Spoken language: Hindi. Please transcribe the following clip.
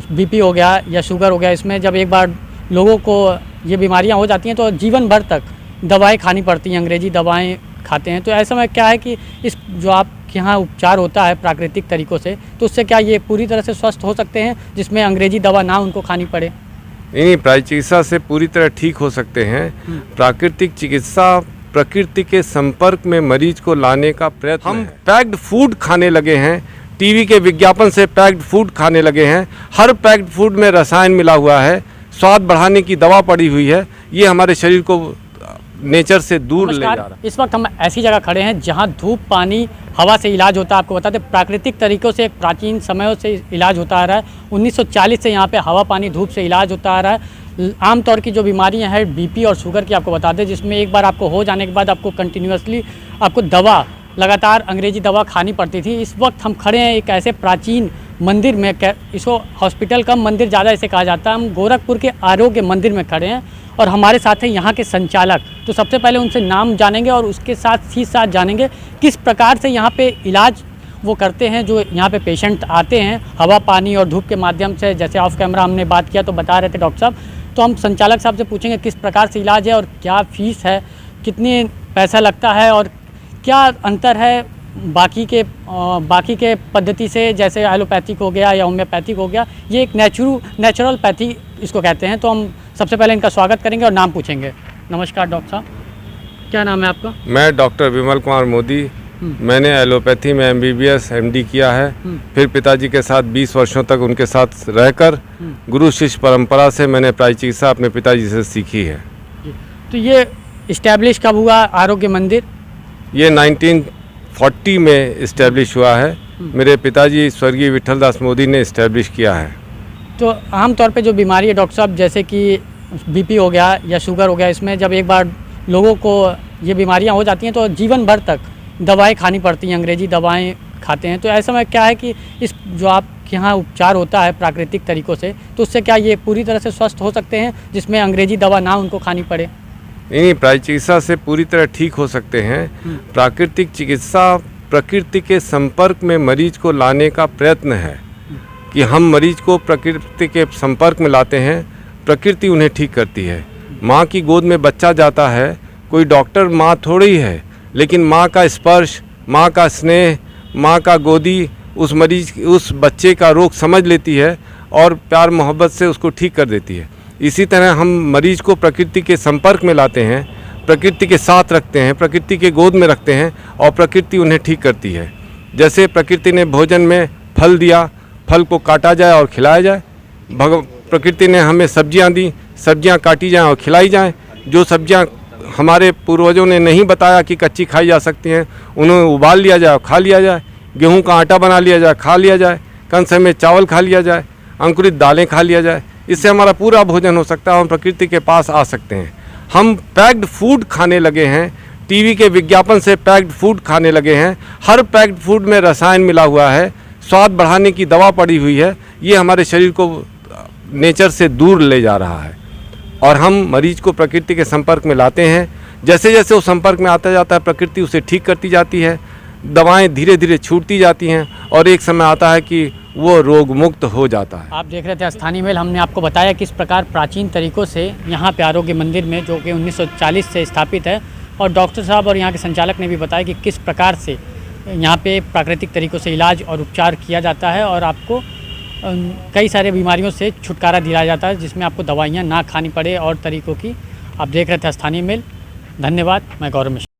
बीपी हो गया या शुगर हो गया, इसमें जब एक बार लोगों को ये बीमारियां हो जाती हैं तो जीवन भर तक दवाएं खानी पड़ती हैं, अंग्रेजी दवाएं खाते हैं। तो ऐसे में क्या है कि इस जो आपके यहाँ उपचार होता है प्राकृतिक तरीक़ों से, तो उससे क्या ये पूरी तरह से स्वस्थ हो सकते हैं जिसमें अंग्रेजी दवा ना उनको खानी पड़े? नहीं, प्राकृतिक चिकित्सा से पूरी तरह ठीक हो सकते हैं। प्राकृतिक चिकित्सा प्रकृति के संपर्क में मरीज को लाने का प्रयत्न हम पैक्ड फूड खाने लगे हैं, टीवी के विज्ञापन से पैक्ड फूड खाने लगे हैं। हर पैक्ड फूड में रसायन मिला हुआ है, स्वाद बढ़ाने की दवा पड़ी हुई है। ये हमारे शरीर को नेचर से दूर ले जा रहा है। इस वक्त हम ऐसी जगह खड़े हैं जहां धूप, पानी, हवा से इलाज होता है। आपको बता दें प्राकृतिक तरीक़ों से एक प्राचीन समयों से इलाज होता आ रहा है। 1940 से यहाँ पे हवा, पानी, धूप से इलाज होता आ रहा है। आमतौर की जो बीमारियां हैं बीपी और शुगर की आपको बता दें, जिसमें एक बार आपको हो जाने के बाद आपको कंटिन्यूसली आपको दवा, लगातार अंग्रेजी दवा खानी पड़ती थी। इस वक्त हम खड़े हैं एक ऐसे प्राचीन मंदिर में, इसको हॉस्पिटल कम मंदिर ज़्यादा इसे कहा जाता है। हम गोरखपुर के आरोग्य मंदिर में खड़े हैं और हमारे साथ हैं यहाँ के संचालक। तो सबसे पहले उनसे नाम जानेंगे और उसके साथ जानेंगे किस प्रकार से यहाँ पे इलाज वो करते हैं। जो यहाँ पे पेशेंट आते हैं हवा, पानी और धूप के माध्यम से, जैसे ऑफ कैमरा हमने बात किया तो बता रहे थे डॉक्टर साहब। तो हम संचालक साहब से पूछेंगे किस प्रकार से इलाज है और क्या फ़ीस है, कितने पैसा लगता है और क्या अंतर है बाकी के पद्धति से, जैसे एलोपैथिक हो गया या होम्योपैथिक हो गया। ये एक नेचुरल पैथी इसको कहते हैं। तो हम सबसे पहले इनका स्वागत करेंगे और नाम पूछेंगे। नमस्कार डॉक्टर साहब, क्या नाम है आपका? मैं डॉक्टर विमल कुमार मोदी। मैंने एलोपैथी में MBBS MD किया है। फिर पिताजी के साथ 20 वर्षों तक उनके साथ रहकर गुरु शिष्य परंपरा से मैंने प्राकृतिक चिकित्सा अपने पिताजी से सीखी है। तो ये इस्टेब्लिश कब हुआ आरोग्य मंदिर? ये 1940 में इस्टेब्लिश हुआ है। मेरे पिताजी स्वर्गीय विठल दास मोदी ने इस्टेब्लिश किया है। तो आमतौर पे जो बीमारी है डॉक्टर साहब, जैसे कि बीपी हो गया या शुगर हो गया, इसमें जब एक बार लोगों को ये बीमारियां हो जाती हैं तो जीवन भर तक दवाएं खानी पड़ती हैं, अंग्रेजी दवाएं खाते हैं। तो ऐसे में क्या है कि इस जो आपके यहाँ उपचार होता है प्राकृतिक तरीक़ों से, तो उससे क्या ये पूरी तरह से स्वस्थ हो सकते हैं जिसमें अंग्रेजी दवा ना उनको खानी पड़े? नहीं, प्राकृतिक चिकित्सा से पूरी तरह ठीक हो सकते हैं। प्राकृतिक चिकित्सा प्रकृति के संपर्क में मरीज को लाने का प्रयत्न है कि हम मरीज को प्रकृति के संपर्क में लाते हैं, प्रकृति उन्हें ठीक करती है। माँ की गोद में बच्चा जाता है, कोई डॉक्टर माँ थोड़ी है, लेकिन माँ का स्पर्श, माँ का स्नेह, माँ का गोदी उस बच्चे का रोग समझ लेती है और प्यार मोहब्बत से उसको ठीक कर देती है। इसी तरह हम मरीज को प्रकृति के संपर्क में लाते हैं, प्रकृति के साथ रखते हैं, प्रकृति के गोद में रखते हैं और प्रकृति उन्हें ठीक करती है। जैसे प्रकृति ने भोजन में फल दिया, फल को काटा जाए और खिलाया जाए। प्रकृति ने हमें सब्जियां दी, सब्जियां काटी जाएं और खिलाई जाएं। जो सब्जियां हमारे पूर्वजों ने नहीं बताया कि कच्ची खाई जा सकती हैं, उन्हें उबाल लिया जाए और खा लिया जाए। गेहूं का आटा बना लिया जाए, खा लिया जाए। कम समय में चावल खा लिया जाए, अंकुरित दालें खा लिया जाए। इससे हमारा पूरा भोजन हो सकता है, हम प्रकृति के पास आ सकते हैं। हम पैक्ड फूड खाने लगे हैं, टीवी के विज्ञापन से पैक्ड फूड खाने लगे हैं। हर पैक्ड फूड में रसायन मिला हुआ है, स्वाद बढ़ाने की दवा पड़ी हुई है। ये हमारे शरीर को नेचर से दूर ले जा रहा है और हम मरीज को प्रकृति के संपर्क में लाते हैं। जैसे जैसे वो संपर्क में आता जाता है, प्रकृति उसे ठीक करती जाती है, दवाएं धीरे धीरे छूटती जाती हैं और एक समय आता है कि वो रोग मुक्त हो जाता है। आप देख रहे थे स्थानीय मेल। हमने आपको बताया किस प्रकार प्राचीन तरीक़ों से यहाँ पे आरोग्य मंदिर में, जो कि 1940 से स्थापित है, और डॉक्टर साहब और यहाँ के संचालक ने भी बताया कि किस प्रकार से यहाँ पे प्राकृतिक तरीक़ों से इलाज और उपचार किया जाता है और आपको कई सारे बीमारियों से छुटकारा दिलाया जाता है जिसमें आपको दवाइयाँ ना खानी पड़े और तरीक़ों की। आप देख रहे थे स्थानीय मेल। धन्यवाद। मैं गौरव मिश्रा।